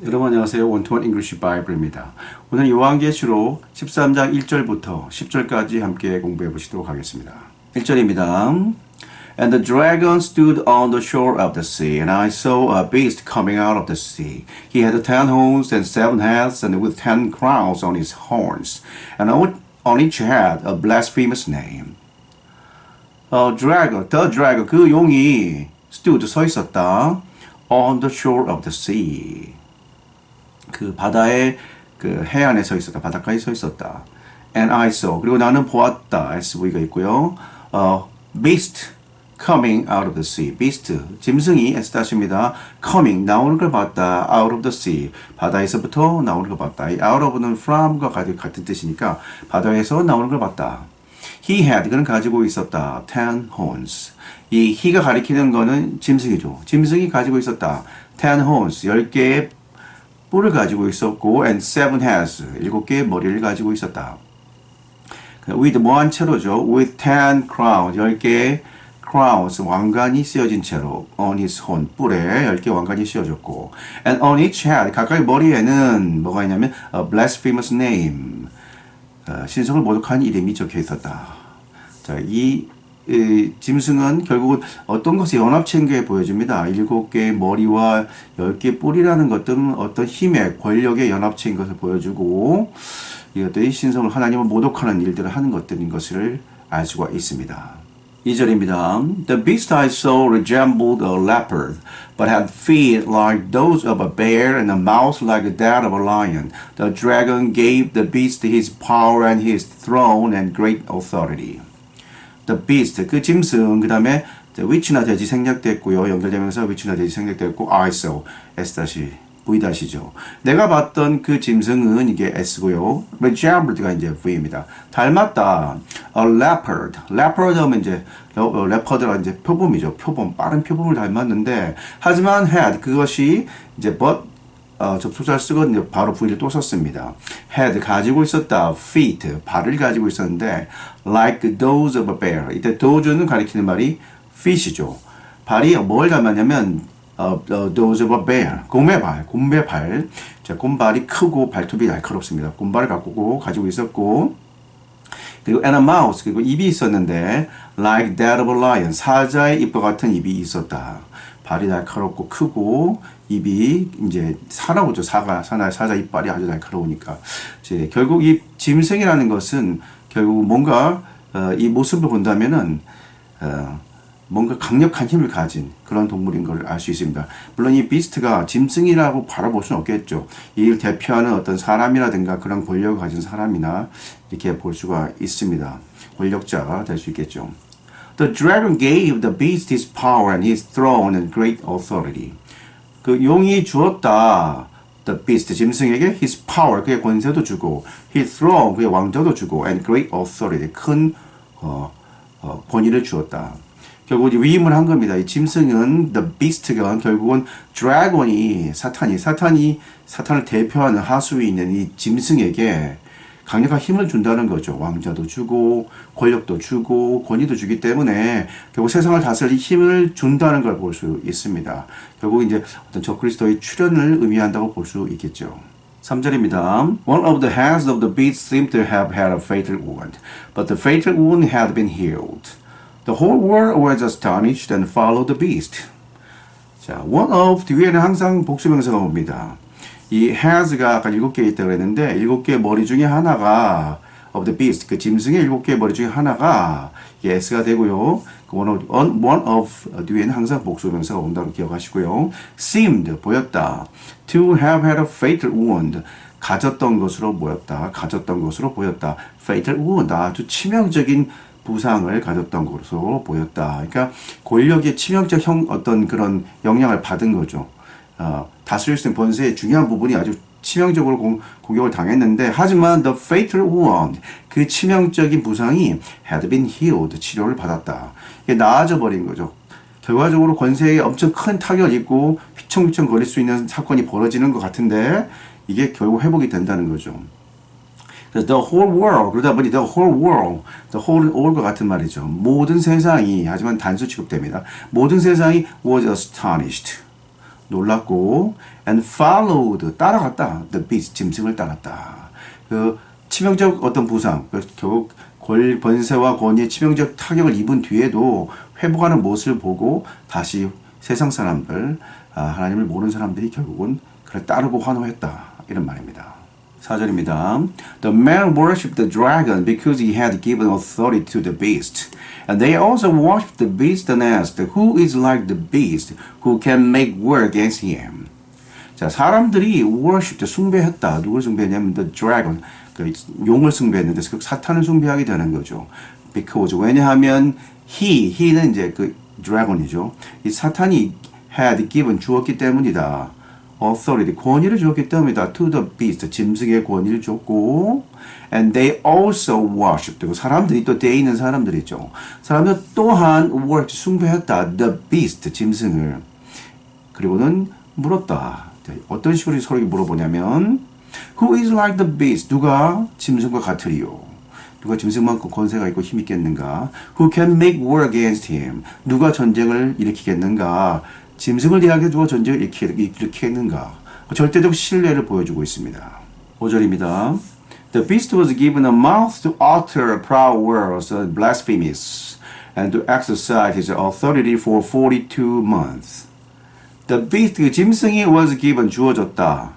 여러분 안녕하세요. 원투원 잉글리시 바이블입니다. 오늘 요한계시록 13장 1절부터 10절까지 함께 공부해 보시도록 하겠습니다. 1절입니다. And the dragon stood on the shore of the sea, and I saw a beast coming out of the sea. He had 10 horns and 7 heads, and with 10 crowns on his horns, and on each head a blasphemous name. The dragon, 그 용이 stood, 서 있었다. On the shore of the sea. 그 바다의 그 해안에 서 있었다. 바닷가에 서 있었다. And I saw. 그리고 나는 보았다. SV가 있고요. Beast coming out of the sea. Beast. 짐승이 S-입니다. Coming. 나오는 걸 봤다. Out of the sea. 바다에서부터 나오는 걸 봤다. 이 out of는 from과 같은 뜻이니까 바다에서 나오는 걸 봤다. He had. 그는 가지고 있었다. 10 horns. 이 he가 가리키는 거는 짐승이죠. 짐승이 가지고 있었다. 10 horns. 10개의 뿔을 가지고 있었고 and 7 heads. 7개의 머리를 가지고 있었다. with 뭐한 채로죠. with 10 crowns. 10개의 crowns. 왕관이 씌어진 채로 on his horn. 뿔에 10개 왕관이 씌어졌고 and on each head. 각각의 머리에는 뭐가 있냐면 a blasphemous name. 신성을 모독한 이름이 적혀 있었다. 자, 이 짐승은 결국은 어떤 것을 연합체인 게 보여줍니다. 7개의 머리와 10개의 뿔이라는 것들은 어떤 힘의 권력의 연합체인 것을 보여주고 이것들이 신성을 하나님을 모독하는 일들을 하는 것들인 것을 알 수가 있습니다. 2절입니다. The beast I saw resembled a leopard, but had feet like those of a bear and a mouth like that of a lion. The dragon gave the beast his power and his throne and great authority. The beast, 그 짐승, 그 다음에 위치나 대지 생략됐고요. 연결되면서 위치나 대지 생략됐고 I saw, S-V-죠. 내가 봤던 그 짐승은 이게 S고요. resembled가 이제 V입니다. 닮았다. A leopard. leopard 하면 이제 leopard가 이제 표범이죠. 표범, 빠른 표범을 닮았는데 하지만 had 그것이 이제 but 접속사를 쓰고 이제 바로 V를 또 썼습니다. had 가지고 있었다. feet 발을 가지고 있었는데 like those of a bear. 이때 those는 가리키는 말이 feet이죠. 발이 뭘 닮았냐면 those of a bear. 곰배발. 자, 곰발이 크고 발톱이 날카롭습니다. 곰발을 가지고 있었고 그리고 and a mouth 그리고 입이 있었는데 like that of a lion. 사자의 입과 같은 입이 있었다. 발이 날카롭고 크고 입이 이제 사나우죠. 사자 이빨이 아주 날카로우니까. 이제 결국 이 짐승이라는 것은 결국 뭔가 이 모습을 본다면은 뭔가 강력한 힘을 가진 그런 동물인 걸 알 수 있습니다. 물론 이 비스트가 짐승이라고 바라볼 수는 없겠죠. 이를 대표하는 어떤 사람이라든가 그런 권력을 가진 사람이나 이렇게 볼 수가 있습니다. 권력자가 될 수 있겠죠. The dragon gave the beast his power and his throne and great authority. 그 용이 주었다. The beast, 짐승에게 his power, 그의 권세도 주고 his throne, 그의 왕좌도 주고 and great authority, 큰 권위를 주었다. 결국 위임을 한 겁니다. 이 짐승은 the beast가 결국은 dragon이 사탄을 대표하는 하수위에 있는 이 짐승에게 강력한 힘을 준다는 거죠. 왕자도 주고 권력도 주고 권위도 주기 때문에 결국 세상을 다스릴 힘을 준다는 걸 볼 수 있습니다. 결국 이제 어떤 적그리스도의 출현을 의미한다고 볼 수 있겠죠. 3절입니다. One of the heads of the beast seemed to have had a fatal wound, but the fatal wound had been healed. The whole world was astonished and followed the beast. 자, one of 뒤에는 항상 복수명사가 옵니다. 이 heads가 아까 7개 있다고 그랬는데 7개의 머리 중에 하나가 of the beast, 그 짐승의 7개의 머리 중에 하나가 yes가 되고요. one of 뒤에는 항상 복수명사가 온다고 기억하시고요. seemed, 보였다. to have had a fatal wound, 가졌던 것으로 보였다. fatal wound, 아주 치명적인 부상을 가졌던 것으로 보였다. 그러니까 권력의 치명적 어떤 그런 영향을 받은 거죠. 다스릴 수 있는 권세의 중요한 부분이 아주 치명적으로 공격을 당했는데 하지만 the fatal wound, 그 치명적인 부상이 had been healed, 치료를 받았다. 이게 나아져 버린 거죠. 결과적으로 권세에 엄청 큰 타격을 입고 휘청휘청 거릴 수 있는 사건이 벌어지는 것 같은데 이게 결국 회복이 된다는 거죠. 그래서 the whole world, 그러다 보니 the whole all과 같은 말이죠. 모든 세상이, 하지만 단수 취급됩니다. 모든 세상이 was astonished. 놀랐고 and followed 따라갔다. the beast 짐승을 따랐다. 그 치명적 어떤 부상, 결국 번세와 권위의 치명적 타격을 입은 뒤에도 회복하는 모습을 보고 다시 세상 사람들, 하나님을 모르는 사람들이 결국은 그를 따르고 환호했다. 이런 말입니다. 4절입니다. The man worshipped the dragon because he had given authority to the beast. And they also worshipped the beast and asked, Who is like the beast who can make war against him? 자, 사람들이 worship, 숭배했다. 누굴 숭배했냐면 the dragon, 그 용을 숭배했는데 그 사탄을 숭배하게 되는 거죠. Because 왜냐하면 he는 이제 그 dragon이죠. 이 사탄이 had given 주었기 때문이다. authority 권위를 주었기 때문이다. to the beast 짐승의 권위를 줬고 and they also worshipped 사람들이 또 the이는 사람들이죠. 사람들 또한 worship 숭배했다. the beast 짐승을 그리고는 물었다. 어떤 식으로 서로 물어보냐면 Who is like the beast? 누가 짐승과 같으리요? 누가 짐승만큼 권세가 있고 힘이 있겠는가? Who can make war against him? 누가 전쟁을 일으키겠는가? 짐승을 대하게 누가 전쟁을 일으키겠는가? 절대적 신뢰를 보여주고 있습니다. 5절입니다. The beast was given a mouth to utter proud words and blasphemies and to exercise his authority for 42 months. The beast, 그 짐승이 was given, 주어졌다.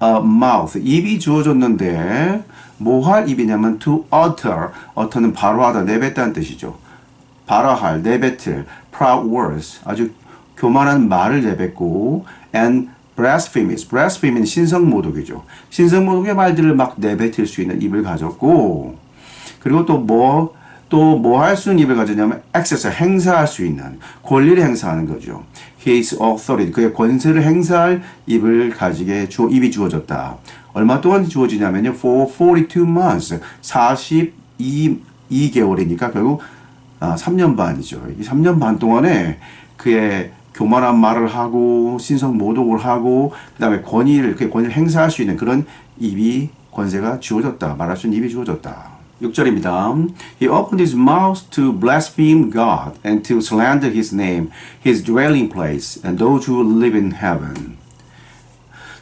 A mouth, 입이 주어졌는데 뭐 할 입이냐면 to utter는 발화하다, 내뱉다는 뜻이죠. 발화할, 내뱉을, proud words, 아주 교만한 말을 내뱉고 and blasphemies, 신성모독이죠. 신성모독의 말들을 막 내뱉을 수 있는 입을 가졌고 그리고 또 뭐 할 수 있는 입을 가졌냐면 exercise, 행사할 수 있는 권리를 행사하는 거죠. His authority, 그의 권세를 행사할 입을 가지게 입이 주어졌다. 얼마 동안 주어지냐면요. For 42 months, 42개월이니까 결국 3년 반이죠. 이 3년 반 동안에 그의 교만한 말을 하고 신성 모독을 하고 그다음에 그의 권위를 행사할 수 있는 그런 입이 권세가 주어졌다. 말할 수 있는 입이 주어졌다. 6절입니다. He opened his mouth to blaspheme God and to slander his name, his dwelling place, and those who live in heaven.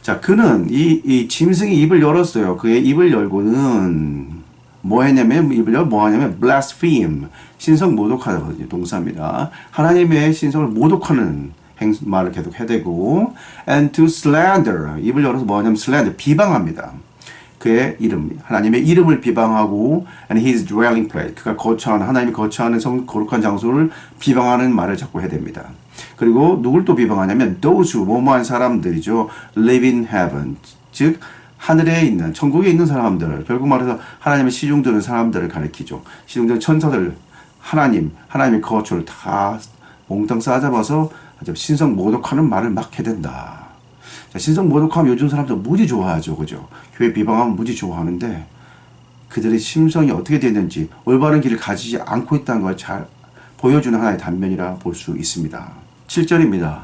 자, 그는 이 짐승이 입을 열었어요. 그의 입을 열고는 뭐 하냐면 blaspheme, 신성 모독하거든요. 동사입니다. 하나님의 신성을 모독하는 말을 계속 해대고 and to slander, 입을 열어서 뭐 하냐면 slander, 비방합니다. 그의 이름, 하나님의 이름을 비방하고 and his dwelling place, 그가 거처하는, 하나님이 거처하는 거룩한 장소를 비방하는 말을 자꾸 해댑니다. 그리고 누굴 또 비방하냐면 those who, 뭐뭐한 사람들이죠. live in heaven, 즉 하늘에 있는, 천국에 있는 사람들, 결국 말해서 하나님의 시중드는 사람들을 가리키죠. 시중드는 천사들, 하나님의 거처를 다 몽땅 싸잡아서 신성 모독하는 말을 막 해댄다. 자, 신성 모독하면 요즘 사람들 무지 좋아하죠. 그죠? 교회 비방하면 무지 좋아하는데 그들의 심성이 어떻게 되는지 올바른 길을 가지지 않고 있다는 걸 잘 보여주는 하나의 단면이라 볼 수 있습니다. 7절입니다.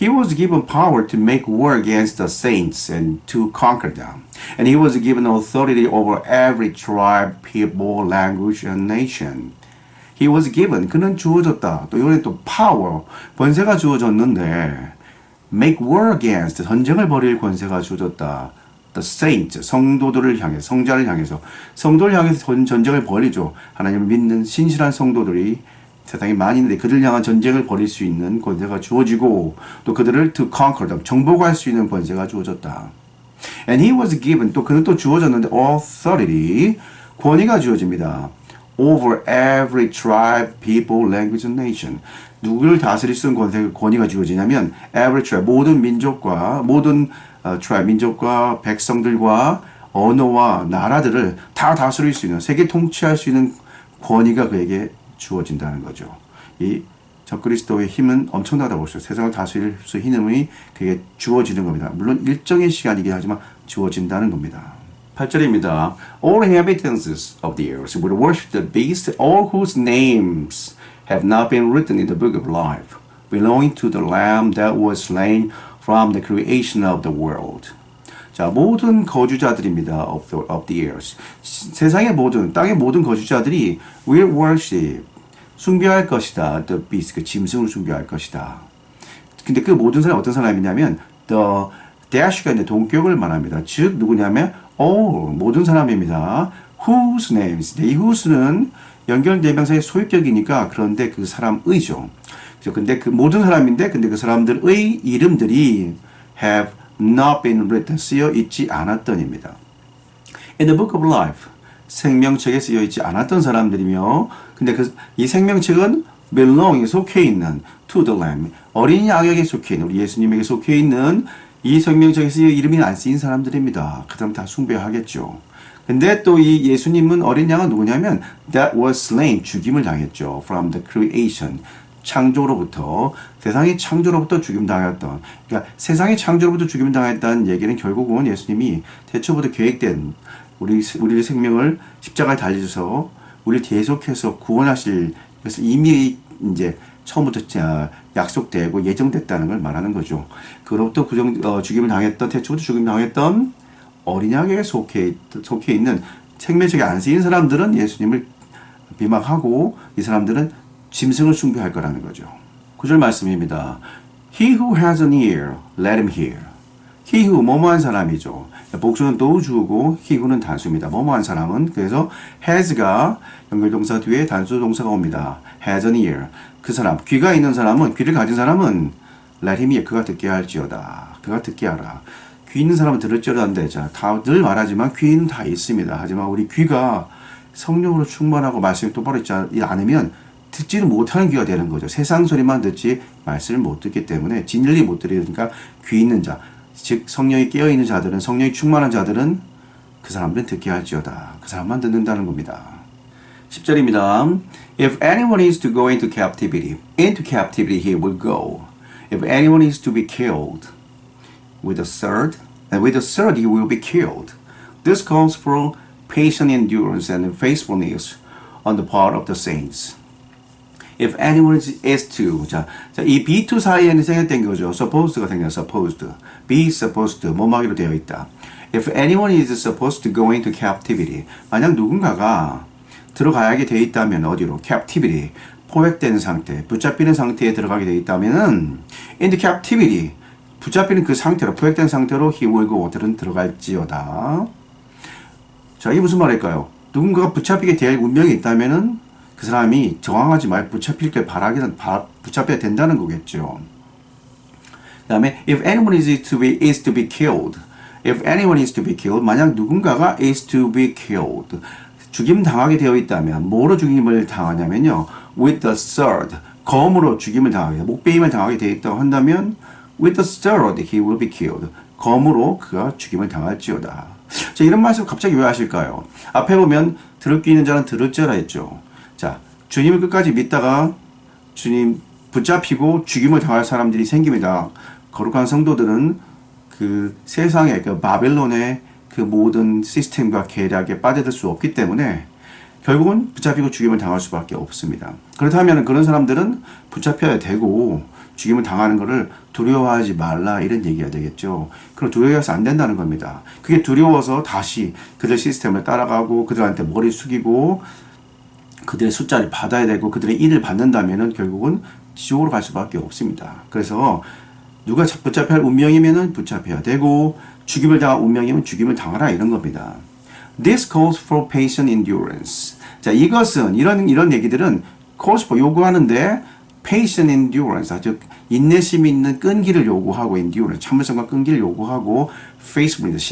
He was given power to make war against the saints and to conquer them. And he was given authority over every tribe, people, language, and nation. He was given, 그는 주어졌다. 또 이번에 또 power, 권세가 주어졌는데 make war against, 전쟁을 벌일 권세가 주어졌다. The saints, 성도들을 향해, 성자를 향해서, 성도를 향해서 전쟁을 벌이죠. 하나님을 믿는 신실한 성도들이 세상에 많이 있는데 그들을 향한 전쟁을 벌일 수 있는 권세가 주어지고 또 그들을 to conquer them, 정복할 수 있는 권세가 주어졌다. And he was given, 또 그는 또 주어졌는데 authority, 권위가 주어집니다. Over every tribe, people, language, and nation. 누구를 다스릴 수 있는 권위가 주어지냐면 every tribe, 모든 민족과 모든 tribe, 민족과 백성들과 언어와 나라들을 다 다스릴 수 있는, 세계 통치할 수 있는 권위가 그에게 주어진다는 거죠. 이 적그리스도의 힘은 엄청나다고 볼 수 있어요. 세상을 다스릴 수 있는 힘이 그에게 주어지는 겁니다. 물론 일정의 시간이긴 하지만 주어진다는 겁니다. 8절입니다. All inhabitants of the earth will worship the beast, all whose names have not been written in the book of life, belonging to the Lamb that was slain from the creation of the world. 자, 모든 거주자들입니다. of the earth. 세상의 모든, 땅의 모든 거주자들이 will worship, 숭배할 것이다. the beast, 그 짐승을 숭배할 것이다. 근데 그 모든 사람이 어떤 사람이냐면 the dash가 이제 동격을 말합니다. 즉 누구냐면 all 모든 사람입니다. whose names. 이 whose는 연결대명사의 소유격이니까 그런데 그 사람의죠. 그래서 근데 그 모든 사람인데 근데 그 사람들의 이름들이 have not been written 쓰여 있지 않았던입니다. In the book of life 생명책에 쓰여 있지 않았던 사람들이며 근데 이 생명책은 belong 속해 있는 to the lamb 어린 양에게 속해 있는 우리 예수님에게 속해 있는 이 생명책에 쓰여 이름이 안 쓰인 사람들입니다. 그 사람 다 숭배하겠죠. 근데 또 이 예수님은 어린 양은 누구냐면 that was slain 죽임을 당했죠. from the creation 창조로부터 세상의 창조로부터 죽임 당했던 그러니까 세상의 창조로부터 죽임 당했다는 얘기는 결국은 예수님이 태초부터 계획된 우리의 생명을 십자가에 달리셔서 우리를 계속해서 구원하실 것을 이미 이제 처음부터 약속되고 예정됐다는 걸 말하는 거죠. 그로부터 죽임을 당했던 태초부터 죽임 당했던 어린 양에게 속해 있는 생명책에 안 쓰인 사람들은 예수님을 비방하고 이 사람들은 짐승을 숭배할 거라는 거죠. 9절 말씀입니다. He who has an ear, let him hear. He who 뭐뭐한 사람이죠. 복수는 또 주고 he who는 단수입니다. 뭐뭐한 사람은 그래서 has가 연결동사 뒤에 단수 동사가 옵니다. has an ear. 그 사람 귀가 있는 사람은 귀를 가진 사람은 let him hear. 그가 듣게 할지어다. 그가 듣게 하라. 귀 있는 사람은 들을지어다인데 늘 말하지만 귀는 다 있습니다. 하지만 우리 귀가 성령으로 충만하고 말씀이 똑바로 있지 않으면 듣지를 못하는 귀가 되는 거죠. 세상 소리만 듣지 말씀을 못 듣기 때문에 진리 못 들으니까 귀 있는 자, 즉 성령이 깨어있는 자들은 성령이 충만한 자들은 그 사람들은 듣게 할지어다. 그 사람만 듣는다는 겁니다. 10절입니다. If anyone is to go into captivity he will go. If anyone is to be killed with a sword he will be killed. This calls for patient endurance and faithfulness on the part of the saints. If anyone is to 이 be to 사이에는 생략된 거죠. supposed가 생겨서 supposed, be supposed 뭐뭐하기로 되어 있다. If anyone is supposed to go into captivity 만약 누군가가 들어가게 되어 있다면 어디로? captivity 포획된 상태, 붙잡히는 상태에 들어가게 되어 있다면은 in the captivity 붙잡히는 그 상태로 포획된 상태로 he will go 들은 들어갈지어다. 자, 이게 무슨 말일까요? 누군가가 붙잡히게 될 운명이 있다면은 그 사람이 저항하지 말고 붙잡힐 바라기는 붙잡혀야 된다는 거겠죠. 그 다음에 if anyone is to be killed if anyone is to be killed 만약 누군가가 is to be killed 죽임 당하게 되어 있다면 뭐로 죽임을 당하냐면요 with the sword 검으로 죽임을 당하게 목베임을 당하게 되어 있다고 한다면 with the sword he will be killed 검으로 그가 죽임을 당할지어다. 자, 이런 말씀 갑자기 왜 하실까요? 앞에 보면 들을 귀 있는 자는 들을지어라 했죠. 자, 주님을 끝까지 믿다가 주님 붙잡히고 죽임을 당할 사람들이 생깁니다. 거룩한 성도들은 그 세상의 그 바벨론의 그 모든 시스템과 계략에 빠져들 수 없기 때문에 결국은 붙잡히고 죽임을 당할 수밖에 없습니다. 그렇다면 그런 사람들은 붙잡혀야 되고 죽임을 당하는 것을 두려워하지 말라 이런 얘기가 되겠죠. 그럼 두려워해서 안 된다는 겁니다. 그게 두려워서 다시 그들 시스템을 따라가고 그들한테 머리 숙이고 그들의 숫자를 받아야 되고 그들의 일을 받는다면은 결국은 지옥으로 갈 수밖에 없습니다. 그래서 누가 붙잡혀야 할 운명이면은 붙잡혀야 되고 죽임을 당할 운명이면 죽임을 당하라 이런 겁니다. This calls for patient endurance. 자, 이것은 이런 얘기들은 calls for 요구하는데 patient endurance 아주 인내심이 있는 끈기를 요구하고 endurance 참을성과 끈기를 요구하고 faithfulness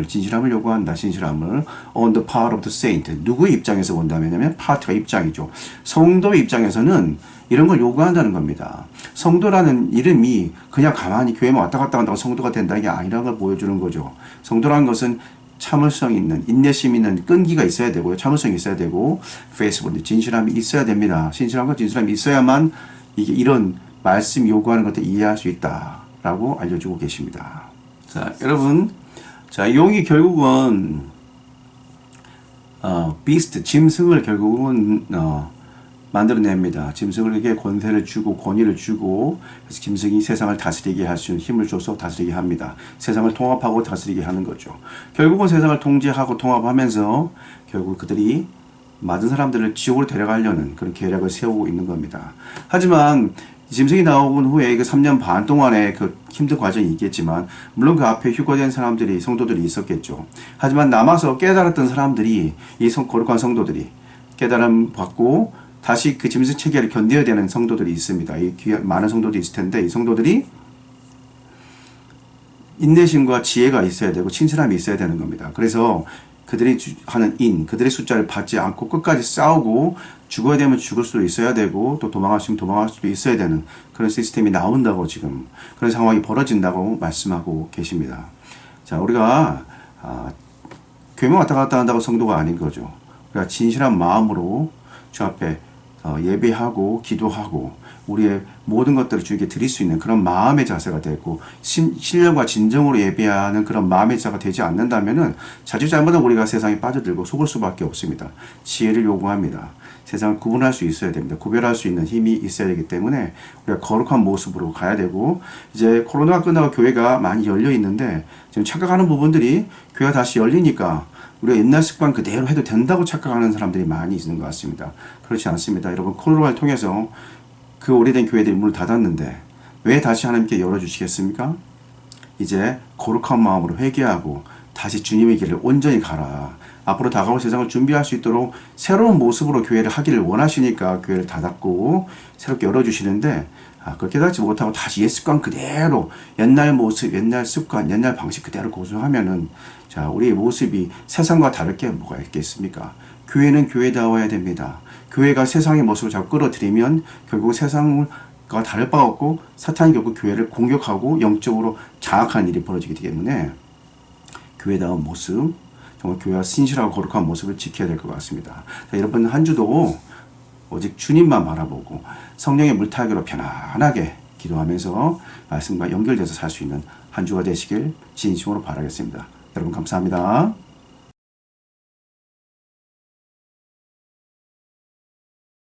진실함을 요구한다. 신실함을 on the part of the saint 누구의 입장에서 본다면요 파트가 입장이죠. 성도의 입장에서는 이런 걸 요구한다는 겁니다. 성도라는 이름이 그냥 가만히 교회만 왔다 갔다 한다고 성도가 된다 이게 아니라는 걸 보여주는 거죠. 성도라는 것은 참을성 있는 인내심 있는 끈기가 있어야 되고요. 참을성이 있어야 되고 faithfulness 진실함이 있어야 됩니다. 신실함과 진실함이 있어야만 이게 이런 말씀 요구하는 것들 이해할 수 있다라고 알려주고 계십니다. 자, 여러분, 자 용이 결국은 비스트 짐승을 결국은 만들어냅니다. 짐승에게 권세를 주고 권위를 주고 그래서 짐승이 세상을 다스리게 할 수 있는 힘을 줘서 다스리게 합니다. 세상을 통합하고 다스리게 하는 거죠. 결국은 세상을 통제하고 통합하면서 결국 그들이 많은 사람들을 지옥으로 데려가려는 그런 계략을 세우고 있는 겁니다. 하지만 짐승이 나온 후에 그 3년 반 동안의 그 힘든 과정이 있겠지만, 물론 그 앞에 휴거된 사람들이, 성도들이 있었겠죠. 하지만 남아서 깨달았던 사람들이, 이 거룩한 성도들이 깨달음 받고 다시 그 짐승 체계를 견뎌야 되는 성도들이 있습니다. 이 많은 성도들이 있을 텐데, 이 성도들이 인내심과 지혜가 있어야 되고 친절함이 있어야 되는 겁니다. 그래서 그들이 하는 그들의 숫자를 받지 않고 끝까지 싸우고, 죽어야 되면 죽을 수도 있어야 되고, 또 도망갈 수 있으면 도망갈 수도 있어야 되는 그런 시스템이 나온다고, 지금 그런 상황이 벌어진다고 말씀하고 계십니다. 자, 우리가 교회만 왔다 갔다 한다고 성도가 아닌 거죠. 우리가 진실한 마음으로 주 앞에 예배하고 기도하고 우리의 모든 것들을 주님께 드릴 수 있는 그런 마음의 자세가 되고, 신령과 진정으로 예배하는 그런 마음의 자세가 되지 않는다면은 자칫잘못하면 우리가 세상에 빠져들고 속을 수밖에 없습니다. 지혜를 요구합니다. 세상을 구분할 수 있어야 됩니다. 구별할 수 있는 힘이 있어야 되기 때문에 우리가 거룩한 모습으로 가야 되고, 이제 코로나가 끝나고 교회가 많이 열려 있는데 지금 착각하는 부분들이, 교회가 다시 열리니까 우리가 옛날 습관 그대로 해도 된다고 착각하는 사람들이 많이 있는 것 같습니다. 그렇지 않습니다. 여러분, 코로나를 통해서 그 오래된 교회들이 문을 닫았는데 왜 다시 하나님께 열어주시겠습니까? 이제 거룩한 마음으로 회개하고 다시 주님의 길을 온전히 가라. 앞으로 다가올 세상을 준비할 수 있도록 새로운 모습으로 교회를 하기를 원하시니까 교회를 닫았고 새롭게 열어주시는데, 그걸 깨닫지 못하고 다시 옛 습관 그대로, 옛날 모습, 옛날 습관, 옛날 방식 그대로 고수하면은, 자, 우리의 모습이 세상과 다를 게 뭐가 있겠습니까? 교회는 교회다워야 됩니다. 교회가 세상의 모습을 자꾸 끌어들이면 결국 세상과 다를 바 없고, 사탄이 결국 교회를 공격하고 영적으로 장악하는 일이 벌어지기 때문에 교회다운 모습, 정말 교회가 신실하고 거룩한 모습을 지켜야 될 것 같습니다. 자, 여러분, 한 주도 오직 주님만 바라보고 성령의 물타기로 편안하게 기도하면서 말씀과 연결돼서 살 수 있는 한 주가 되시길 진심으로 바라겠습니다. 여러분, 감사합니다.